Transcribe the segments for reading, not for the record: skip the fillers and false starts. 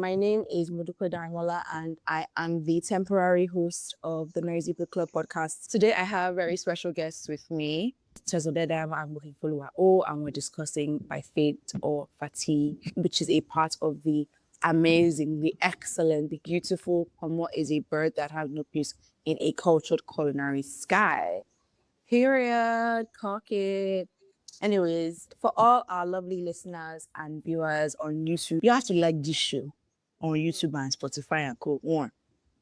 my name is Modupe Daimola, and I am the temporary host of the Noisy Book Club podcast. Today, I have very special guests with me, Tezor Dedam and Mofiyinfoluwa. And we're discussing By Fate or Fatigue, which is a part of the amazing, the excellent, the beautiful Ponmo Is a bird that has no place in a cultured culinary sky. Period. Cock it. Anyways, for all our lovely listeners and viewers on YouTube, you have to like this show on YouTube and Spotify and co.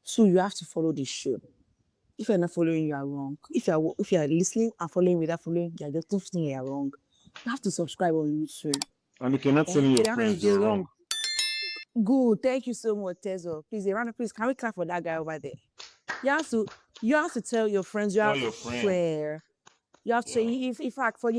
So you have to follow this show. If you're not following, you are wrong. If you are listening and following without following, you're just thinking you are wrong. You have to subscribe on YouTube. And you cannot tell your friends you're wrong. Good. Thank you so much, Tezor. Please, a round of please. Can we clap for that guy over there? You have to tell your friends. You have to swear. You have to say, in fact, for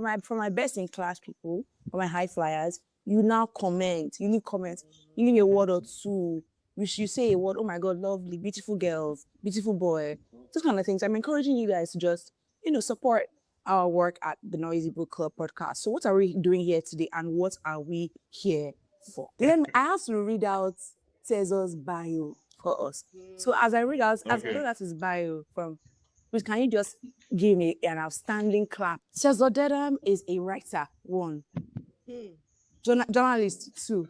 my best in class people, for my high flyers, you now comment. You need comments. You need a word or two. You say a word. Oh my God, lovely, beautiful girls, beautiful boy. Those kind of things. I'm encouraging you guys to just, support our work at the Noisy Book Club podcast. So what are we doing here today, and what are we here for? Then I have to read out Tezor's bio for us. So as I read out, as I know that's his bio from. Please, can you just give me an outstanding clap? Tezor Dedam is a writer, 1. Journalist, 2.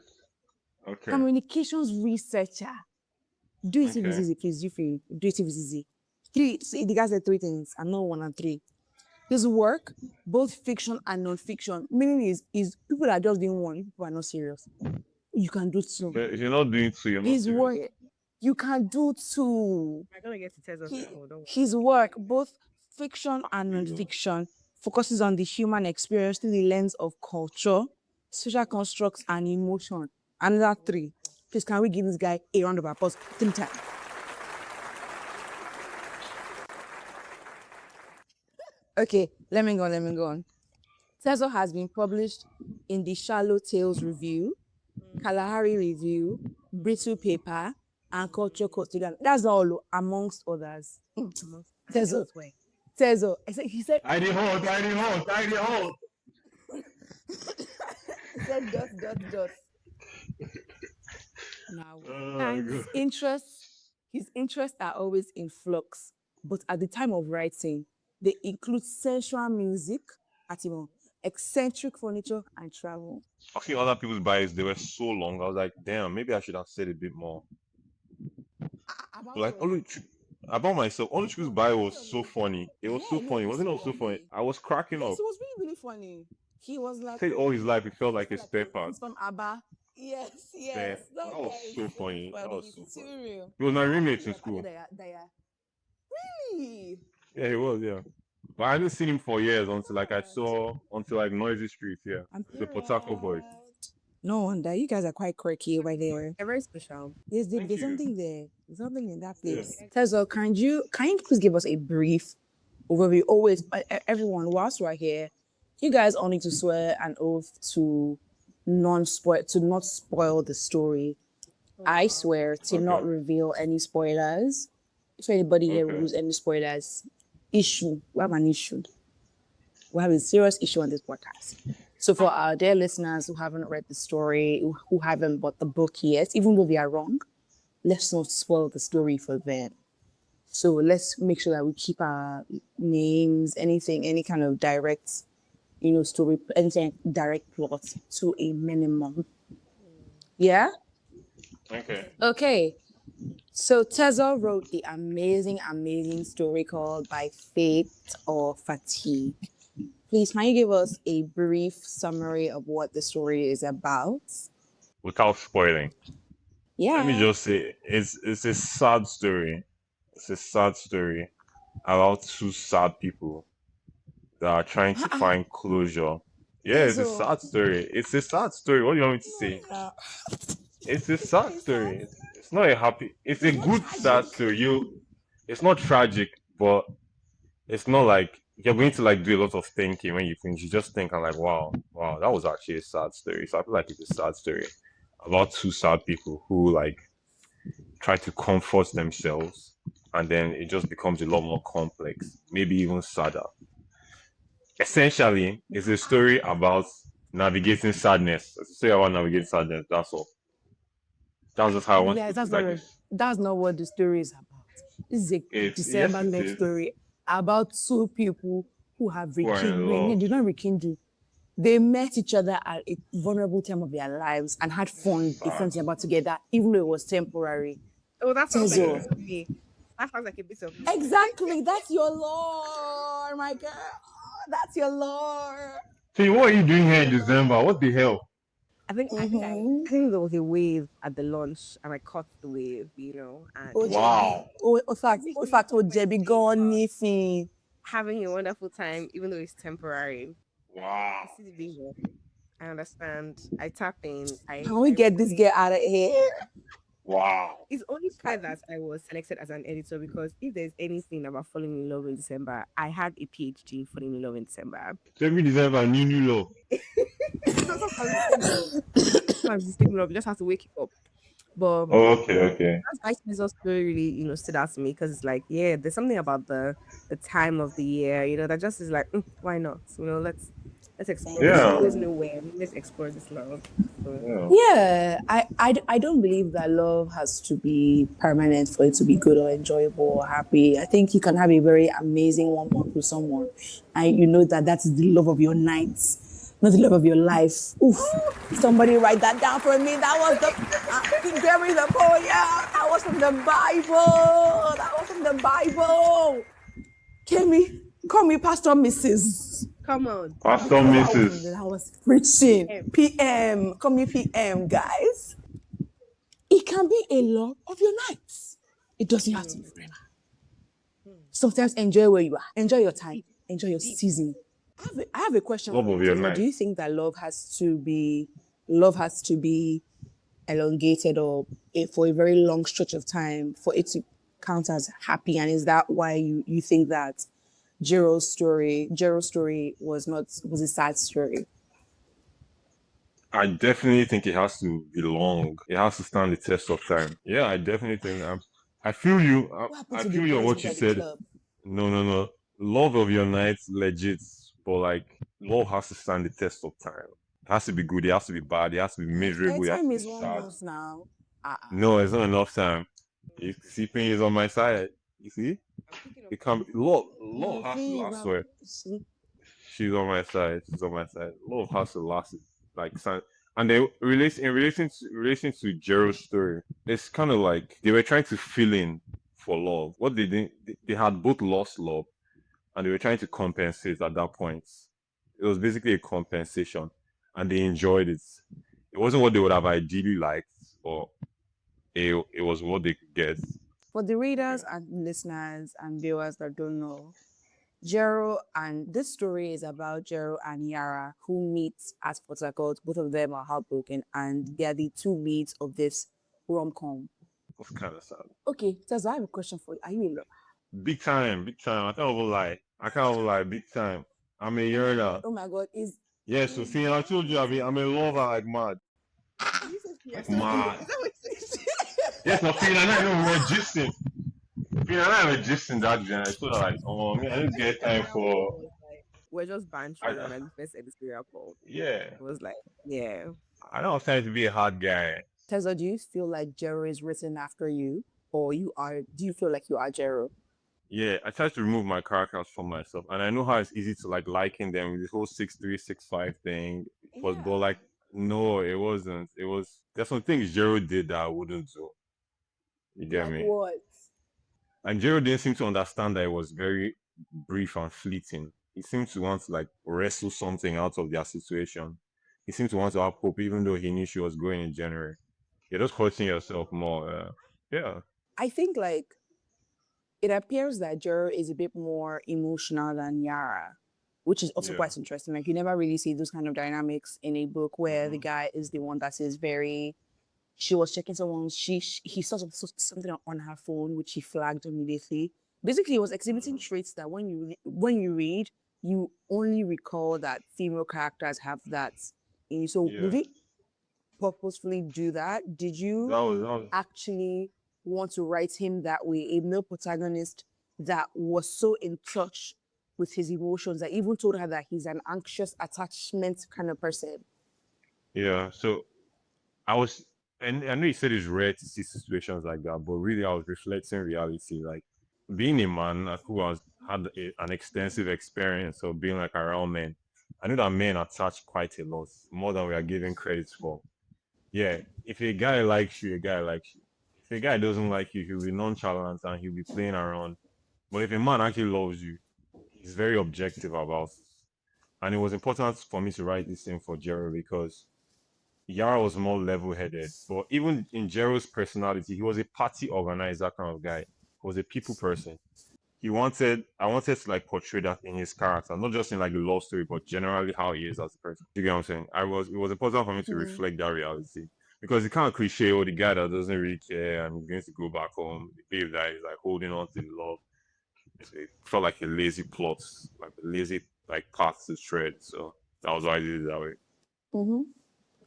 Communications researcher. Do it if it's easy, please. Do it if it's easy. 3. See, the guy said 3 things, and not 1 and 3. His work, both fiction and non-fiction, meaning is people that are just doing 1, people are not serious. You can do 2. But if you're not doing 2, you're not His serious. work. You can do 2. I'm gonna get to Tezor. His work, both fiction and non-fiction, focuses on the human experience through the lens of culture, social constructs, and emotion. Another 3. Please, can we give this guy a round of applause? 3 times. Okay, let me go on. Tezor has been published in the Shallow Tales Review, Kalahari Review, Brittle Paper, and Culture Quotidian. That's all, amongst others. Tezor. He said. I did hold. He said dot. Now, and his interests are always in flux, but at the time of writing, they include sensual music, eccentric furniture, and travel. I feel other people's bios, they were so long. I was like, damn, maybe I should have said a bit more. About myself, Oluchukwu's bio was so funny. It was so funny. Wasn't it so funny? I was cracking up. It was really, really funny. He was like... Said all his life, he felt like a spare part. He's from Abba. Yes. That was so funny. That was so Too funny. real. He was my roommate in school. Really? Yeah, he was, yeah. But I hadn't seen him for years until Noisy Street, yeah. The Port Harcourt boys. No wonder. You guys are quite quirky over there. They're very special. There's you. something there. There's something in that place. Yeah. Tezor, can you please give us a brief overview? Always, everyone, whilst we're here, you guys all need to swear an oath to not spoil the story. I swear to not reveal any spoilers. If anybody here reveals any spoilers, we have an issue. We have a serious issue on this podcast. So for our dear listeners who haven't read the story, who haven't bought the book yet, even though they are wrong, let's not spoil the story for them. So let's make sure that we keep our names, any kind of direct, story, anything direct plot to a minimum. Yeah? Okay. So Tezor wrote the amazing, amazing story called By Fate or Fatigue. Please, can you give us a brief summary of what the story is about? Without spoiling. Yeah. Let me just say, it's a sad story. It's a sad story about 2 sad people that are trying to find closure. Yeah, it's a sad story. It's a sad story. What do you want me to say? It's a sad story. It's not a happy. It's a good sad story. It's not tragic, but it's not like you're going to do a lot of thinking when you finish. You just think, I'm like, wow, that was actually a sad story. So I feel like it's a sad story about 2 sad people who try to comfort themselves, and then it just becomes a lot more complex, maybe even sadder. Essentially, it's a story about navigating sadness. It's a story about navigating sadness. That's all. That's just how I want to Guys, put it. Like it's that's not what the story is about. This is a it's yes December it love is. story about two people who have Who are in rekindled. No, love. they don't rekindle. They met each other at a vulnerable time of their lives and had fun Sad. different about together, even though it was temporary. Oh, that sounds like a Tezo. bit of me. That sounds like a bit of me. Exactly. That's your lore, my girl. That's your lore. See, what are you doing here in December? What the hell? I think there was a wave at the launch, and I caught the wave, and Oh, Jebby. Wow. Oh, Making oh, my Jebby, day gone, up, Niffy. having a wonderful time, even though it's temporary. Wow. I see the vision. I understand. I tap in. Can we I get this girl out of here? Wow. It's only fair that I was selected as an editor because if there's anything about falling in love in December, I had a PhD in falling in love in December. So every December, new love. No, sometimes the same love. Sometimes the same love. You just have to wake it up. But Oh, okay, okay. that's why Tezor story really, stood out to me because it's like, yeah, there's something about the time of the year, that just is like, why not? Let's explore. We don't Yeah. always know when. Let's explore this love. So Yeah. Yeah, I don't believe that love has to be permanent for it to be good or enjoyable or happy. I think you can have a very amazing 1 month with someone, and you know that that's the love of your nights, not the love of your life. Oof! Somebody write that down for me. That was the Gary the poet. Yeah, that was from the Bible. That was from the Bible. Kemi, call me Pastor Mrs. come on. Pastor Mrs. I was preaching. PM. Call me PM, guys. It can be a love of your nights. It doesn't have to be forever. Sometimes enjoy where you are. Enjoy your time. Enjoy your season. I have a question Love for you, of your Tezor. Do night. you think that love has to be elongated or for a very long stretch of time for it to count as happy? And is that why you think that Jero's story was a sad story? I definitely think it has to be long. It has to stand the test of time. Yeah, I definitely think. I feel you. What happened I to the feel you on boys what you inside the said. club? No, no, no. Love of your night, legit. But like, love has to stand the test of time. It has to be good. It has to be bad. It has to be miserable. It has Time to be is 1 month sad. now. Uh-uh. No, it's not enough time. If sleeping is on my side, you see, I'm thinking of it can be love. Love No, has to please, last. Swear, she's on my side. She's on my side. Love has to last. Like, and then in relation to Jero's story, it's kind of like they were trying to fill in for love. What they did, they had both lost love, and they were trying to compensate at that point. It was basically a compensation, and they enjoyed it. It wasn't what they would have ideally liked, or it was what they could get. For the Yeah. readers and listeners and viewers that don't know, Jero and this story is about Jero and Yara who meet at Port Harcourt. Both of them are heartbroken and they are the two leads of this rom-com. It was kind of sad. Okay, Tessa, I have a question for you. Are you in love? Big time, big time. I can't even lie. I can't even lie. Big time. I'm a yearner. Oh my God, is Yeah, so see, I told you, I'm a lover like mad. Did you say Like PSP? mad. Is that what you said? Yes, no, Fina, I know we're gisting. Fina, I know we're gisting that gen. I told her, like, oh, man, I The didn't first get time editorial call for. was like, we're just bantering, I, and then the first editorial call yeah, was like, yeah. I don't have time to be a hard guy. Tessa, do you feel like Jero is written after you? Or do you feel like you are Jero? Yeah, I tried to remove my characters from myself, and I know how it's easy to like liken them with this whole 6'3", 6'5" thing. But like, no, it wasn't. It was there's some things Jero did that I wouldn't do. You get Like me? what? And Jero didn't seem to understand that it was very brief and fleeting. He seemed to want to like wrestle something out of their situation. He seemed to want to have hope, even though he knew she was going in January. You're just hurting yourself more. Yeah, I think like it appears that Jero is a bit more emotional than Yara, which is also yeah. quite interesting. Like you never really see those kind of dynamics in a book where the guy is the one that is very. She was checking someone. He saw something on her phone, which he flagged immediately. Basically, he was exhibiting traits that when you read, you only recall that female characters have that. And so, Yeah. did he purposefully do that? Did you That was actually want to write him that way? A male protagonist that was so in touch with his emotions that even told her that he's an anxious attachment kind of person. yeah. So I was And I know you said it's rare to see situations like that, but really, I was reflecting reality. Like being a man who has had an extensive experience of being like around men, I know that men attach quite a lot, more than we are giving credit for. Yeah, if a guy likes you, a guy likes you. If a guy doesn't like you, he'll be nonchalant and he'll be playing around. But if a man actually loves you, he's very objective about it. And it was important for me to write this thing for Jero because Yara was more level-headed, but even in Jero's personality, he was a party organizer kind of guy. He was a people person. I wanted to like portray that in his character, not just in like the love story, but generally how he is as a person. You get what I'm saying? It was important for me to Mm. reflect that reality because it kind of cliche, oh, the guy that doesn't really care and he's going to go back home, the babe that is like holding on to the love. It felt like a lazy plot, like a lazy like path to tread. So that was why I did it that way. Mm-hmm.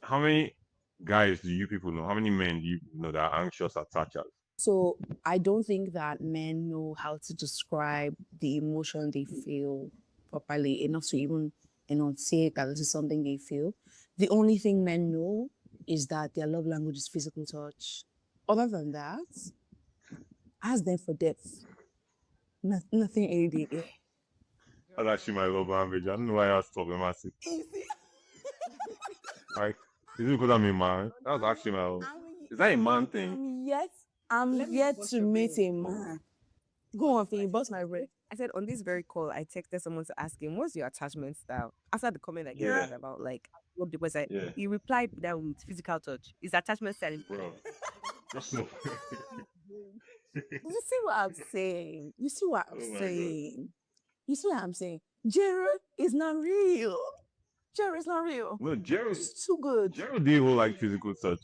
How many guys do you people know? How many men do you know that are anxious attachers? So I don't think that men know how to describe the emotion they feel properly enough to even enunciate that this is something they feel. The only thing men know is that their love language is physical touch. Other than that, ask them for depth. Nothing ADA. That's actually my love language. I don't know why that's problematic. Easy. Like, is it because I'm a man? That's actually my love. Is that a man thing? I'm Let me yet bust to your meet brain. a man. Go on, Fee, bust my brain. I said on this very call, I texted someone to ask him, "What's your attachment style?" After the comment I gave Yeah. him about like what the website, Yeah. he replied that with physical touch. His attachment style. Bro. That's so. You see what I'm saying? You see what I'm Oh my god. saying? You see what I'm saying? Jared is not real. Jared is not real. No, Gerald. It's too good. Gerald did whole like physical touch.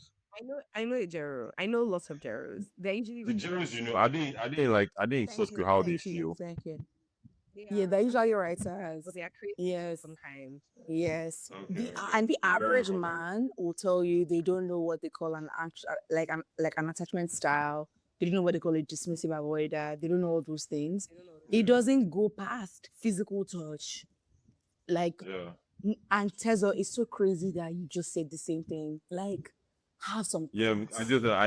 I know a Jero. I know lots of Jeros. They're The usually Geralds, you know, I didn't Thank such you, how they thank you, feel. thank you. they Yeah, are, they're usually but writers. they are crazy Yes, sometimes. yes. Okay, okay. And the Very average important. man will tell you they don't know what they call like an attachment style. They don't know what they call a dismissive avoider. They don't know all those things. I don't know. It doesn't go past physical touch. Like, Yeah. and Tezor, it's so crazy that you just said the same thing. Like, have some Yeah, class, I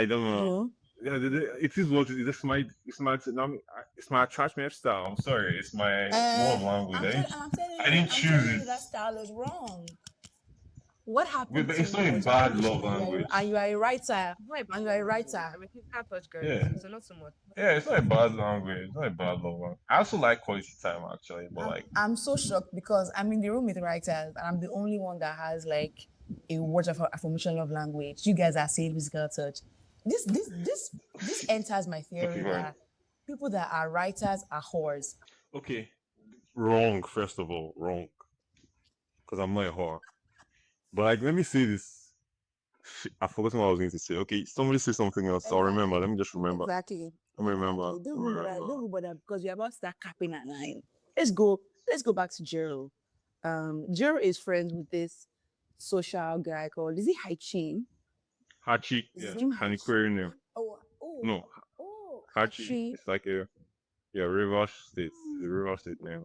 don't you know. know? Yeah, it is what it is. It's my attachment style. I'm sorry, it's my love language. I didn't choose it. Style is wrong. What happened But to it's not you a was bad evolution, love language. and you are a writer, It's not a and bad you are a language. writer. I'm a physical touch girl Yeah, too, so not so much. yeah, it's not a bad language. It's not a bad love language. I also like quality time actually, but like, I'm so shocked because I'm in the room with writers, and I'm the only one that has like a word of affirmation love language. You guys are saying physical touch. This enters my okay, theory fine. that people that are writers are whores. Okay, wrong. First of all, wrong. Because I'm not a whore. But like, let me say this. Shit, I forgot what I was going to say. Okay, somebody say something else. I'll remember. Let me just remember. Exactly. Let me remember. Exactly. Let me remember. Don't go bother because you're about to start capping at 9. Let's go. Let's go back to Jero. Jero is friends with this social guy called, is he Hachi? Hachi. Is his Yeah, name an Hachi? Aquarian name. Oh, No, Hachi. Hachi. It's like a yeah, River State. The River State name.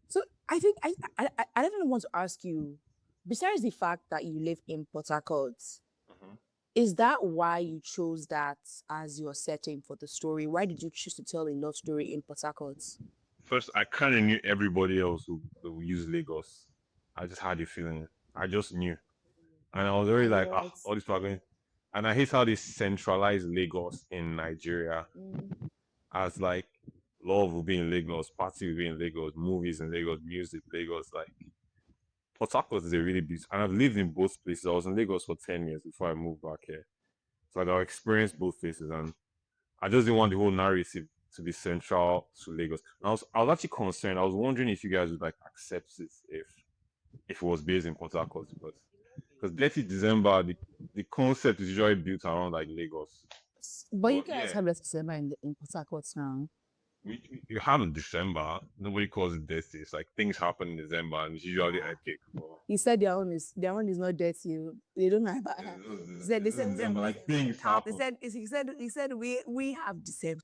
So I think I definitely want to ask you, besides the fact that you live in Port Harcourt, Mhm. is that why you chose that as your setting for the story? Why did you choose to tell a love story in Port Harcourt? First, I kind of knew everybody else who use Lagos. I just had a feeling. I just knew, and I was already And like, you're ah, right. all this people are going. And I hate how they centralize Lagos in Nigeria as like love will be in Lagos, party will be in Lagos, movies in Lagos, music Lagos. Like Port Harcourt is a really beautiful, and I've lived in both places. I was in Lagos for 10 years before I moved back here, so like, I experienced both places, and I just didn't want the whole narrative to be central to Lagos. And I was actually concerned. I was wondering if you guys would like accept it if it was based in Port Harcourt because Detty December the concept is usually built around like Lagos. But you But guys yeah, have less December in Port Harcourt now. you have in December. Nobody calls it Detty. It's like things happen in December and it's usually epic. But He said their own is not dirty. They don't know about yeah, her. They said December like things he happen. said he said we have December.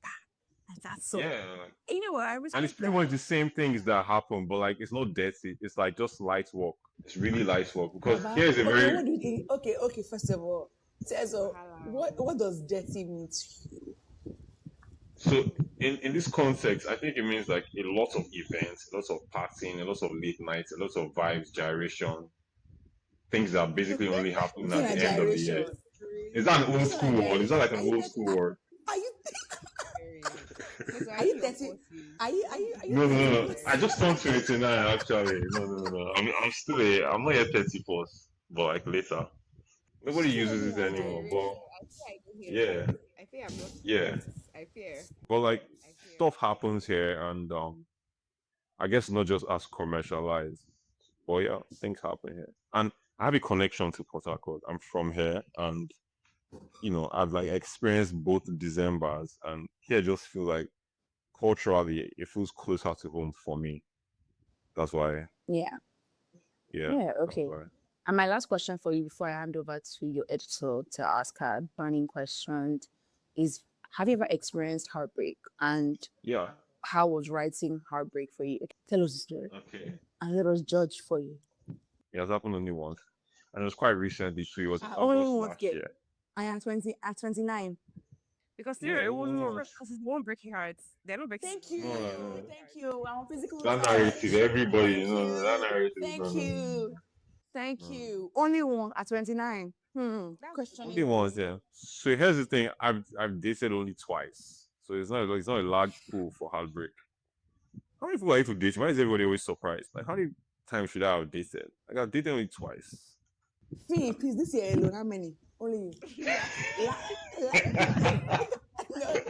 And that's so. Yeah, like, You know what? I and it's respect pretty that. much the same things that happen, but like it's not dirty. It's like just light work. It's really light work because Baba, here's a okay, very what do you think? Okay, first of all, Tezor, what does dirty mean to you? So in this context, I think it means like a lot of events, lots of partying, a lot of late nights, a lot of vibes, gyration, things that basically only happen It's at not a the end of the year. gyration. Is that an old It's not a school word? Is that gyration. like an old school word? Are you Very. So are are you you in your 30? 40s? Are you No, no, 30 no, no. Very. I just turned 29 actually. No, no, no, no. I'm still I'm not yet 30 plus, but like later. Nobody still living uses it your anymore, dreams? but Gyration. I think I do hear that. yeah, I think I'm not yeah. close. I fear. But like I fear. stuff happens here, and I guess not just as commercialized, but yeah, things happen here. And I have a connection to Port Harcourt. I'm from here, and I've like experienced both Decembers, and here just feel like culturally it feels closer to home for me. That's why, Yeah. yeah, Yeah, that's okay. why. And my last question for you before I hand over to your editor to ask her burning questions is, have you ever experienced heartbreak? And Yeah. how was writing heartbreak for you? Tell us the story Okay. and let us judge for you. It has happened only once, and it was quite recently too. It was Only August once last get. year. I am 20 at 29. Because Yeah, it it was was. different because it's one breaking hearts. They're not breaking Thank No, no, you. no. Thank you. I'm on physical That narrative, touch. everybody, Thank no, that you. narrative, Thank no, no, no, you. Thank no. you. Only one at 29. That's Only Questionable. once, yeah. So here's the thing: I've dated only twice, so it's not a large pool for heartbreak. How many people are you to date? Why is everybody always surprised? Like, how many times should I have dated? Like, I've dated only twice. Fee, please, this year alone, how many? Only you. La, la, no.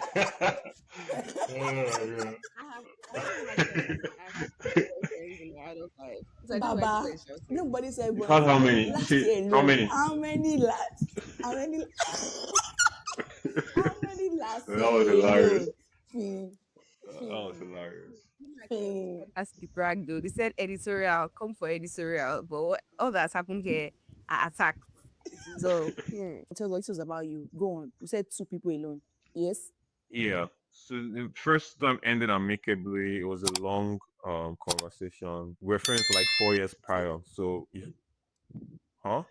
Yeah. I don't have to ask boyfriends in my adult life. So I just like Baba, questions. nobody said You've had how boyfriend. many? Last year How alone, many? how many lads? How many? How many last That was year hilarious. alone? Fee, That was Fee, hilarious. Fee. That's the brag though. They said editorial, come for editorial. But all that's happened here are attacks. So Tell us, it was about you. Go on. You said two people alone. Yes. Yeah. So the first time ended amicably. It was a long conversation. We were friends for like 4 years prior. So if huh?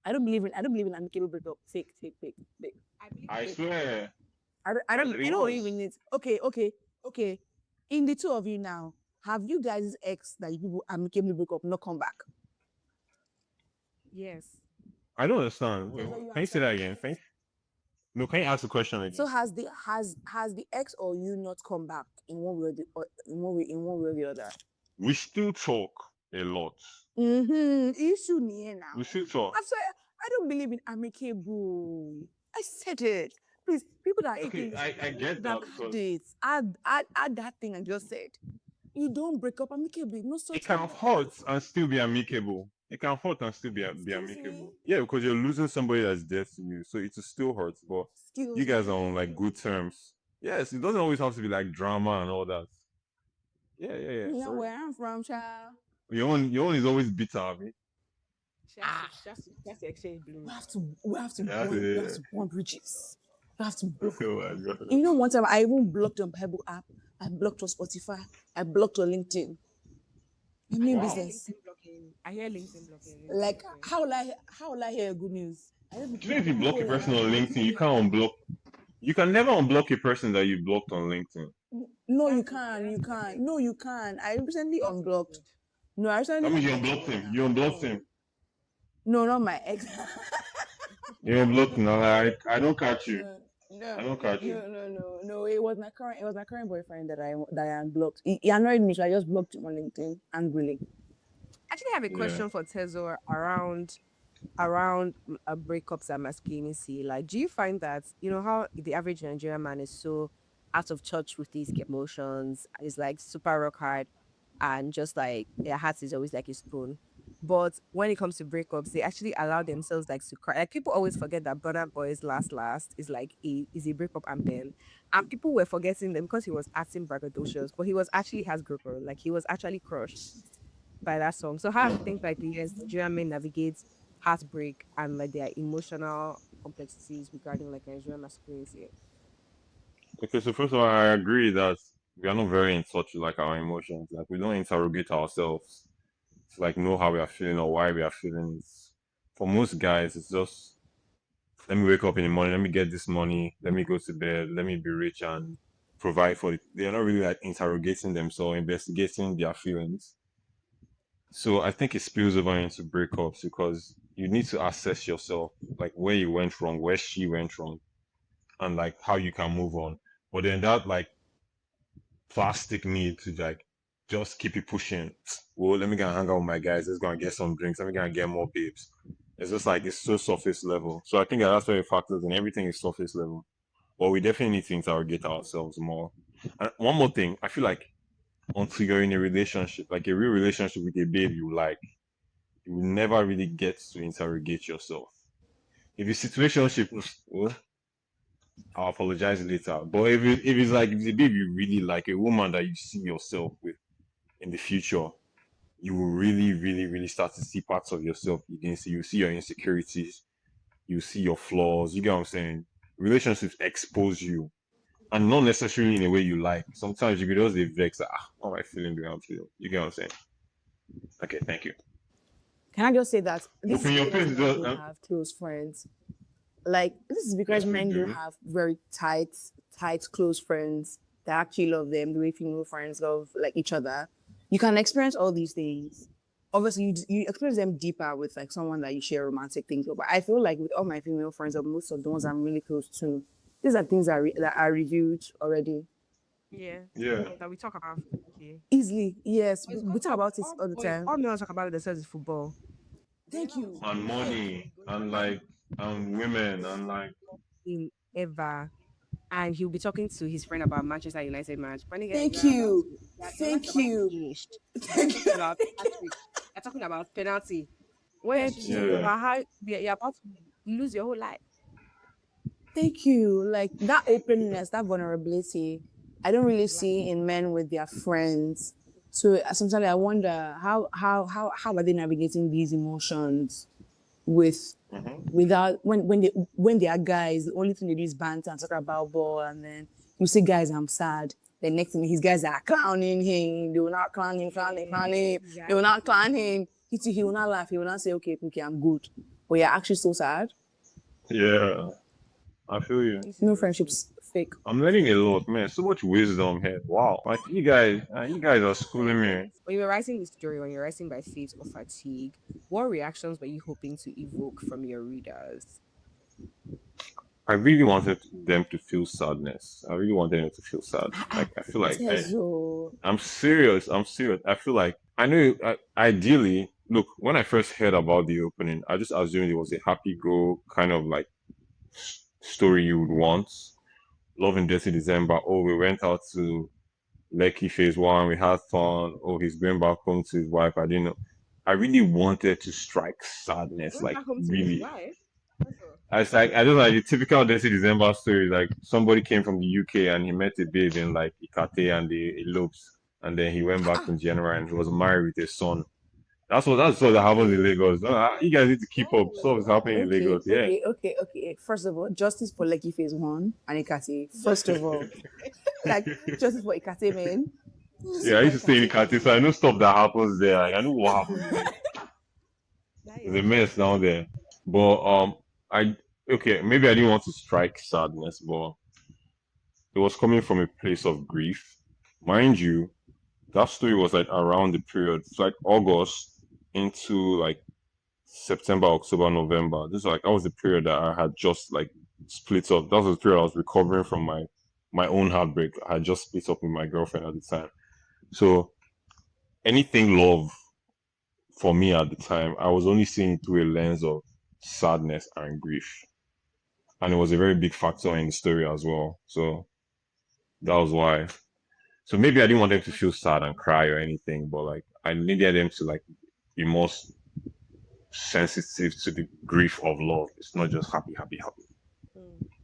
I don't believe in amicable breakup. Fake, fake, fake, fake. I believe I in swear. I It don't even was. need. Okay. In the two of you now, have you guys' ex that you people amicably broke up not come back? yes. I don't understand. Wait, So you can you say answer. that again? No, can you ask the question So again? has the ex or you not come back in one way or in one way or the other? We still talk a lot. Issue near now. We still talk. I said I don't believe in amicable. I said it. Please, people that are Okay, hating this, I get that that add because it. Add that thing I just said. You don't break up amicably. No it such can thing. hurt and still be amicable. It can hurt and still be Excuse me. amicable. Yeah, because you're losing somebody that's dear to you, so it will still hurt. But you Excuse guys are on like me. good terms. Yes, it doesn't always have to be like drama and all that. Yeah, yeah, yeah. You know For real. where I'm from, child. Your own is always bitter, Abi. Just exchange We blows. have to we have to Yeah, burn we have yeah. to burn bridges. We have to block. Oh my god. You know, one time I even blocked your Bible app. I blocked your Spotify. I blocked your LinkedIn. I mean I hear Wow. business. LinkedIn blocking. I hear LinkedIn blocking. Like LinkedIn how will I hear good news? Even if you block People a like person that on to LinkedIn, you notify. can't unblock. You can never unblock a person that you blocked on LinkedIn. No, you That's okay. can. You That's can. perfect. No, you can. I recently That's unblocked. good. No, I That recently means you unblocked unblocked somebody him. now. You unblocked No, him. no, not my ex. You unblocked him. No, I don't catch you. No, no, I don't catch you. no. It was my current boyfriend that I unblocked. He annoyed me, so I just blocked him on LinkedIn angrily. Actually, I have a Yeah. question for Tezor around breakups and masculinity. Like, do you find that how the average Nigerian man is so out of touch with these emotions, is like super rock hard, and just like their heart is always like a spoon. But when it comes to breakups, they actually allow themselves like to cry. Like people always forget that Burna Boy's last is like a breakup anthem, and people were forgetting them because he was acting braggadocious, but he was actually has grouper, like he was actually crushed by that song. So how do you think like the Nigerian men navigate heartbreak and like their emotional complexities regarding like Nigerian masculinity? Okay, so first of all, I agree that we are not very in touch with like our emotions. Like we don't interrogate ourselves to like know how we are feeling or why we are feeling. For most guys, it's just let me wake up in the morning, let me get this money, let me go to bed, let me be rich and provide for it. They're not really like interrogating themselves, investigating their feelings. So I think it spills over into breakups because you need to assess yourself, like where you went wrong, where she went wrong, and like how you can move on. But then that like plastic need to like just keep it pushing. Well, let me go and hang out with my guys. Let's go and get some drinks. Let me go and get more babes. It's just like it's so surface level. So I think that's where it factors in. Everything is surface level. But we definitely need to interrogate ourselves more. And one more thing, I feel like until you're in a relationship, like a real relationship with a babe you like, you will never really get to interrogate yourself. If it's situationship, well, I'll apologize later. But if it's like if it's a babe you really like, a woman that you see yourself with in the future, you will really, really, really start to see parts of yourself you didn't see. You see your insecurities, you see your flaws. You get what I'm saying? Relationships expose you, and not necessarily in a way you like. Sometimes you could just be vexed. Like, how am I feeling the way I'm feeling? You get what I'm saying? Okay, thank you. Can I just say that this is Open your because face, men just, don't have close friends. Like this is because yes, we men don't do. have very tight, close friends that actually love them the way female friends love like each other. You can experience all these things. Obviously, you experience them deeper with like someone that you share romantic things with. But I feel like with all my female friends, or most of the ones I'm really close to, these are things that are reviewed already. Yeah. Yeah. That we talk about. Okay. Easily, yes. Boys, We talk about it all the boys, time. all men talk about themselves is football. They Thank never want you. to And like money, go and like like, and women, and like, him ever. And he'll be talking to his friend about Manchester United match. But nigga, Thank you. your life is Thank about to be you. finished. You're Thank talking you. about Patrick. You're talking about penalty. When it's yeah, about how you're about to lose your whole life. Thank you. Like that openness, that vulnerability, I don't really see in men with their friends. So sometimes I wonder how are they navigating these emotions with hmm, without when they are guys, the only thing they do is banter and talk about ball, and then you say, guys, I'm sad. The next thing his guys are clowning him. They will not clown him, clown him, Yeah, clown him. They will not exactly. clown him. He will not laugh. He will not say, okay, I'm good. But you're actually so sad. yeah. I feel you. This is No so true. friendships fake. I'm learning a lot, man. So much wisdom here. Wow. Like you guys are schooling me. When you were writing the story, when you're writing by faith or fatigue, what reactions were you hoping to evoke from your readers? I really wanted them to feel sadness. I really wanted them to feel sad. Like I feel like Tezo. I'm serious. I'm serious. I feel like I know. Ideally, look, when I first heard about the opening, I just assumed it was a happy go kind of like story you would want. Love and Dirty December. Oh, we went out to Lekki phase one. We had fun. Oh, he's going back home to his wife. I didn't know. I really wanted to strike sadness, Going like back home to his really. wife. That's all. I was like, I just like the typical Dirty December story. Like somebody came from the UK and he met a babe in like Ikate and they eloped, and then he went back to January and he was married with a son. That's what that happens in Okay. Lagos. You guys need to keep up. Stuff is happening in Okay, Lagos. Yeah. okay, okay, okay. First of all, justice for Lekki phase one and Ikate. First of all, like justice for Ikate, man. Yeah, Justice I for used to stay in Ikate. Ikate, so I know stuff that happens there. Like, I know what happens there. That There's is a mess true. down there. But I okay, maybe I didn't want to strike sadness, but it was coming from a place of grief. Mind you, that story was like around the period, it's like August into like September, October, November. This is like that was the period that I had just like split up. That was the period I was recovering from my own heartbreak. I had just split up with my girlfriend at the time. So anything love for me at the time, I was only seeing it through a lens of sadness and grief. And it was a very big factor in the story as well. So that was why. So maybe I didn't want them to feel sad and cry or anything, but like I needed them to like be more sensitive to the grief of love. It's not just happy, happy, happy.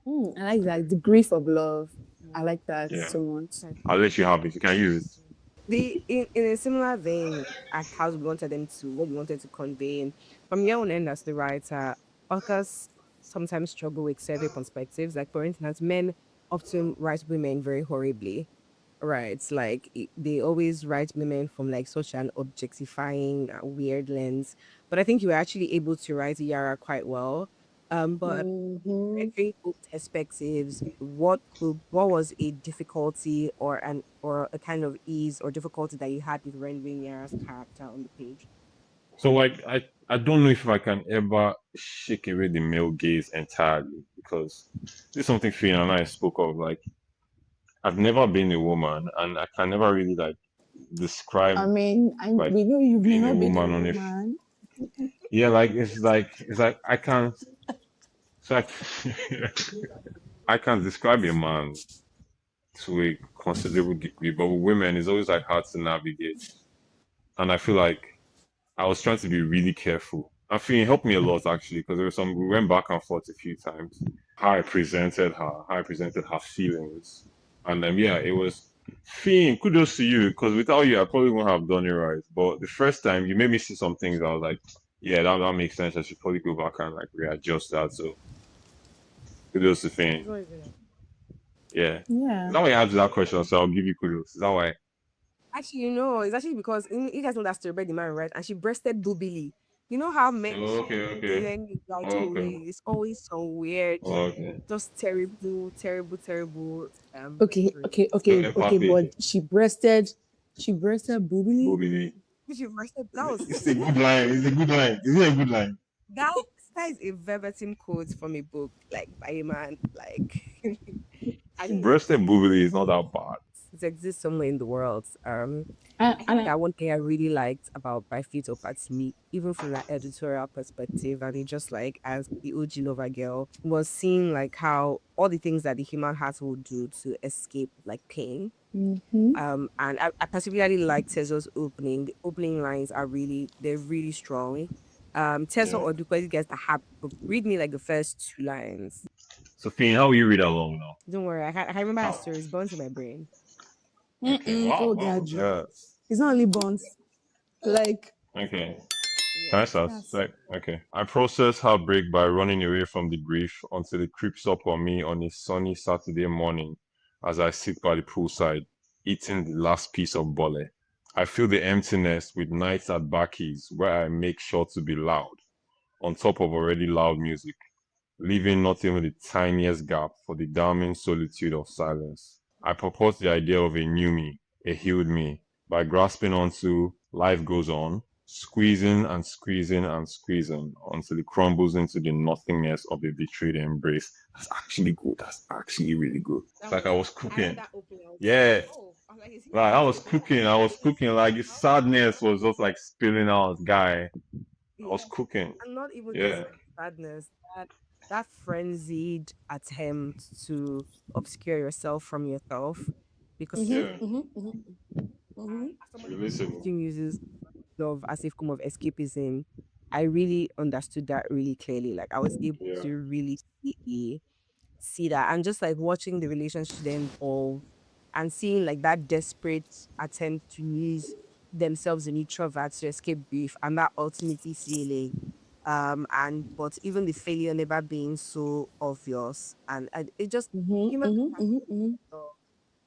Mm. I like that. The grief of love. I like that Yeah. so much. That's I'll let you have it. You can use it. the in a similar vein as how we wanted them to what we wanted to convey and from your own end as the writer, authors sometimes struggle with survey perspectives. Like for instance, men often write women very horribly. Right. It's like they always write women from like such an objectifying weird lens. But I think you were actually able to write Yara quite well. But Mm-hmm. every perspectives, what was a difficulty or a kind of ease or difficulty that you had with rendering Yara's character on the page? So like I don't know if I can ever shake away the male gaze entirely because this is something Finn and I spoke of. Like I've never been a woman and I can never really like I describe mean, like we know you may being a not be a woman on a woman. yeah, like it's like I can so I, I can describe a man to a considerable degree, but with women it's always like hard to navigate. And I feel like I was trying to be really careful. I feel it helped me a lot actually because there was some we went back and forth a few times. How I presented her feelings, and yeah, it was. Finn, kudos to you because without you, I probably wouldn't have done it right. But the first time you made me see some things, I was like, yeah, that makes sense. I should probably go back and like readjust that. So kudos to It's Finn. not even Yeah. Yeah. Is that why you answered that question? So I'll give you kudos. Is that why? actually, it's actually because you guys know that story about the man, right? And she breasted Bobili. You know how men Oh, okay, okay. then like Oh, okay. it's always some weird, Oh, okay. just terrible Okay, breastfeeding. So okay, empathy. but she breasted boobily. Bobby. She breasted that was It's a good line. It's a good line. Is it a good line? that that is a verbatim quote from a book, like by a man. Like I think Breasted booby is not that bad. it exists somewhere in the world. I And think that one thing I really liked about By Feet or Me, even from that editorial perspective, and it just like as the OG lover girl, was seeing like how all the things that the human heart will do to escape like pain. mm-hmm. And I particularly like Tezor's opening. The opening lines they're really strong. Tezor Yeah. or Dukwesi gets the hap, but read me like the first two lines. So Finn, how will you read along now? Don't worry, I can remember that How? story. It's burnt in my brain. Okay. Wow. Oh, Wow. God, Yeah. it's not only bonds. Like Okay. Can I Yes. start? that's Like, okay. I process heartbreak by running away from the grief until it creeps up on me on a sunny Saturday morning as I sit by the poolside, eating the last piece of bole. I feel the emptiness with nights at Bakis where I make sure to be loud, on top of already loud music, leaving not even the tiniest gap for the damning solitude of silence. I propose the idea of a new me, a healed me, by grasping onto life goes on, squeezing and squeezing and squeezing until it crumbles into the nothingness of a betrayed embrace. That's actually good. That's actually really good. It's That like I was was I read cooking. that opening. I was like, Yeah. oh, I was like, is he Like I reading was a book? cooking. I was cooking. Like the sadness was just like spilling out, guy. I was Yeah. cooking. And not even just Yeah. like sadness, that frenzied attempt to obscure yourself from yourself. Because Yeah. as somebody who Relatable. often uses love as a form of escapism, I really understood that really clearly. Like I was able Yeah. to really see that, and just like watching the relationship then evolve and seeing like that desperate attempt to use themselves in introverts to escape grief and that ultimately failing, and but even the failure never being so obvious, and it just human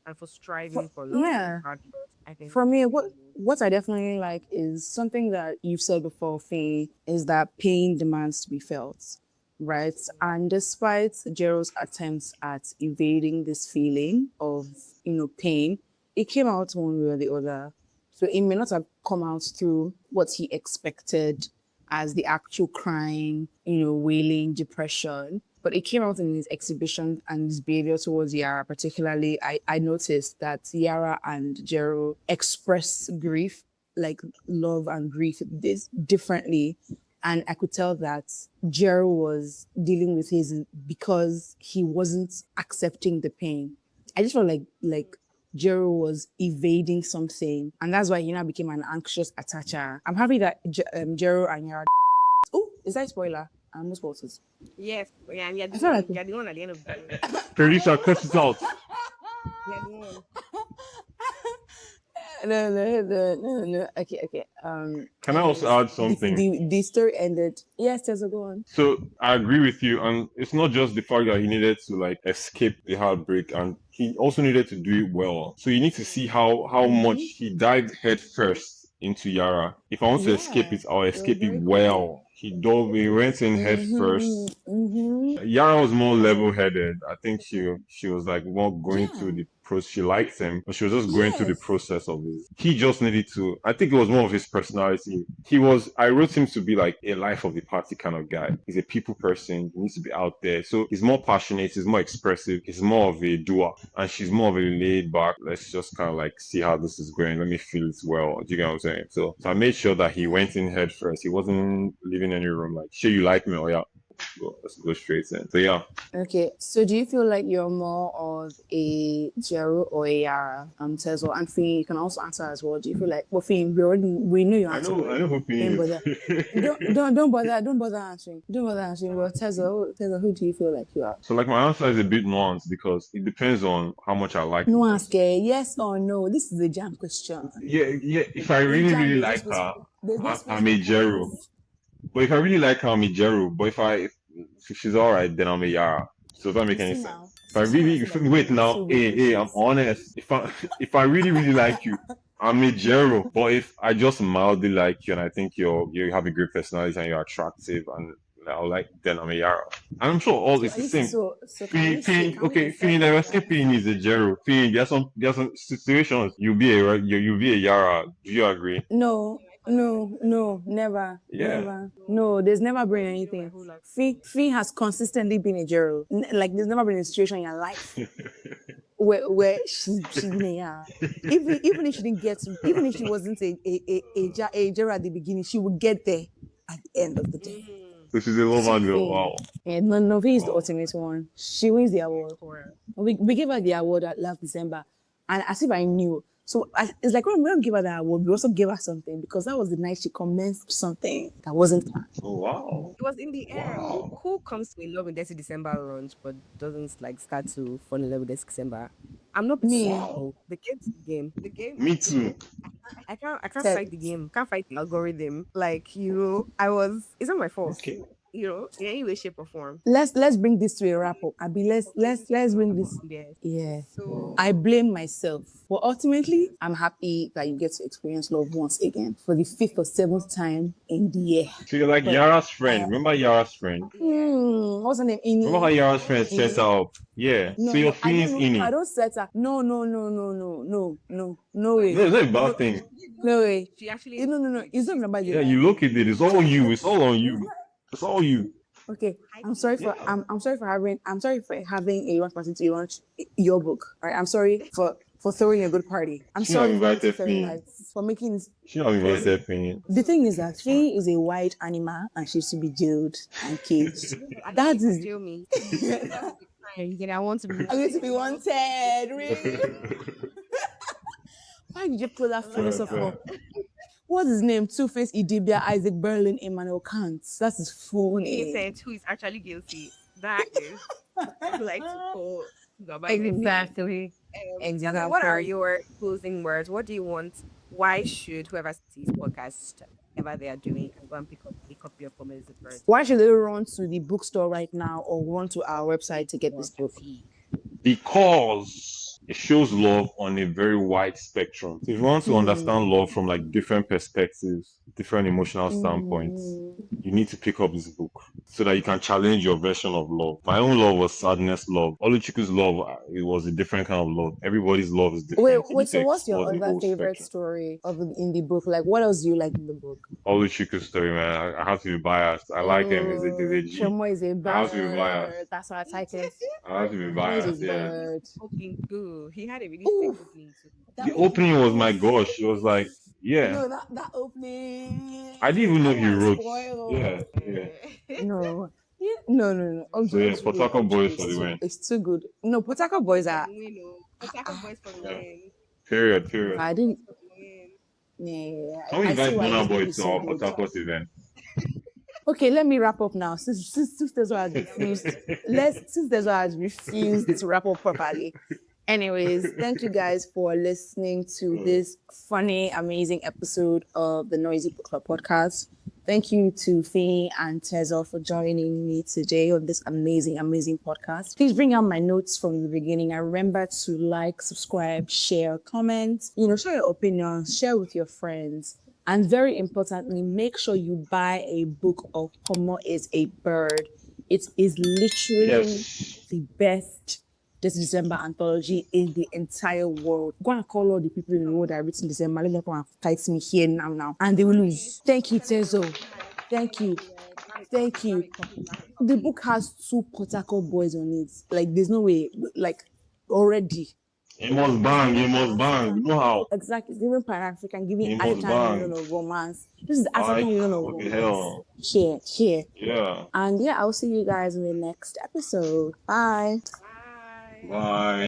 and for striving for love yeah. regardless. I think For me, really what I definitely like is something that you've said before, Faye, is that pain demands to be felt, right? And despite Gerald's attempts at evading this feeling of, pain, it came out one way or the other. So it may not have come out through what he expected as the actual crying, wailing, depression. But it came out in his exhibition and his behavior towards Yara, particularly. I noticed that Yara and Jero express grief, like love and grief, this differently. And I could tell that Jero was dealing with his because he wasn't accepting the pain. I just felt like Jero was evading something, and that's why he now became an anxious attacher. I'm happy that Jero and Yara. Oh, is that a spoiler? I'm no spoilers. yes, yeah, and I feel like you're the one at the end of the day. Teresa, cut it out. You're the one. no. Okay, okay. Can I also Anyways, add something? the story ended. Yes, there's a go on. So I agree with you, and it's not just the fact that he needed to like escape the heartbreak, and he also needed to do it well. So you need to see how much he dived head first into Yara. If I want to escape Yeah, it, I'll it was escape it very clear. well. He went in head first. Yara was more level-headed. I think she was like more going through the process. She liked him, but she was just going through the process of this. He just needed to. I think it was more of his personality. I wrote him to be like a life of the party kind of guy. He's a people person. He needs to be out there. So he's more passionate. He's more expressive. He's more of a doer, and she's more of a laid back. Let's just kind of like see how this is going. Let me feel it well. Do you get what I'm saying? So I made sure that he went in head first. He wasn't leaving any room like, sure, you like me? Oh yeah. Let's go straight in. So yeah. Okay, so do you feel like you're more of a Jero or a Yara? Tezor, and Fee, you can also answer as well. Do you feel like, well, Fee, we know your answer. I know who Don't bother. Don't bother answering. Don't bother answering. Well, Tezor, who do you feel like you are? So like my answer is a bit nuanced because it depends on how much I like No the ask, yes or no. This is a jam question. Yeah. If I really like her, I'm a Jero. But if I really like her, I'm a Jero. But if she's alright, then I'm a Yara. So does that make any sense? If I really wait now, hey, I'm honest. If I really like you, I'm a Jero. But if I just mildly like you and I think you have a great personality and you're attractive and then I'm a Yara. And I'm sure all it's the same. Feeling that feeling is a Jero. Feeling there's some situations you'll be a Yara. Do you agree? No, never. Yeah. Never. No, there's never been anything. Fee has consistently been a Jero. Like, there's never been a situation in your life where she's been a Yara. Even if she didn't get to, even if she wasn't a Jero at the beginning, she would get there at the end of the day. So she's a lover girl. Wow. And no, Fee is the ultimate one. She wins the award. We gave her the award last December, and as if I knew. So it's like when we give her that award, we also gave her something because that was the night she commenced something that wasn't planned. Oh wow! It was in the air. Wow. Who comes to a love in Detty December launch but doesn't like start to fall in love with this December? I'm not Me. Oh, the game. The game. Me too. I can't fight the game. Can't fight the algorithm. Like, it's not my fault. Okay. In any way, shape, or form. Let's bring this to a wrap up. Let's bring this. Yes. Yeah. So I blame myself. But ultimately, I'm happy that you get to experience love once again for the 5th or 7th time in the year. So you're like Yara's friend. Remember Yara's friend? What's her name? Ini. Remember how Yara's friend set her up? Yeah. No, so your feelings in I it. don't set her. No way. No, it's not a bad thing. No way. she actually No. It's not about you. Yeah, you look at it. It's all you. It's all on you. It's all you. Okay, I'm sorry for having a wrong person to launch your book. All right, I'm sorry for throwing a good party. I'm She not sorry invited me. for making. She not even said me. The thing is that she is a wild animal and she's to be jailed and caged. That is. jail me. I want to be. I'm going to be wanted. Really? Why did you pull that philosopher? What's his name? Two-Face Idibia, Isaac Berlin, Emmanuel Kant. That's his full name. He said who is actually guilty. That is like to call. Exactly. Exactly. What are your closing words? What do you want? Why should whoever sees podcast, whatever they are doing, go and pick up a copy of Ponmo Is first? Why should they run to the bookstore right now or run to our website to get this book? Because it shows love on a very wide spectrum. So if you want to understand love from like different perspectives, different emotional standpoints, you need to pick up this book so that you can challenge your version of love. My own love was sadness love. Oluchiku's love, it was a different kind of love. Everybody's love is different. Wait, so what's your other favorite story in the book? Like, what else do you like in the book? Oluchiku's story, man. I have to be biased. I like him. He's a G. Ponmo is a bird. I have to be biased. That's our title. I have to be biased, yeah. Opening good. He had a really sick opening too. The opening was, my gosh, it was like, yeah. No, that opening. I didn't even know he wrote. Spoiled. Yeah. No. So yeah, Port Harcourt boys for the win. It's too good. No, Port Harcourt boys are. Port Harcourt boys for the win. Period. I didn't. Yeah. Can we invite Bonner Boy to so our Port Harcourt event? Okay, let me wrap up now. Since Tezor has refused, since Tezor has refused to wrap up properly. Anyways, thank you guys for listening to this funny, amazing episode of the Noisy Book Club podcast. Thank you to Fee and Tezor for joining me today on this amazing, amazing podcast. Please bring out my notes from the beginning. And remember to like, subscribe, share, comment, share your opinions, share with your friends. And very importantly, make sure you buy a book of Ponmo Is a Bird. It is literally Yes. the best this December anthology in the entire world. Go and call all the people in the world that are written December. Let them come and fight me here now. And they will lose. Thank you, Tezor. Thank you. Thank you. The book has 2 Port Harcourt boys on it. Like, there's no way. Like, already. You must bang. You must bang. You know how? Exactly. It's giving Pan-African, giving You must African bang. union of romance. This is the African Like, union of what the romance. hell? Here. Yeah. And yeah, I'll see you guys in the next episode. Bye. Bye. Bye.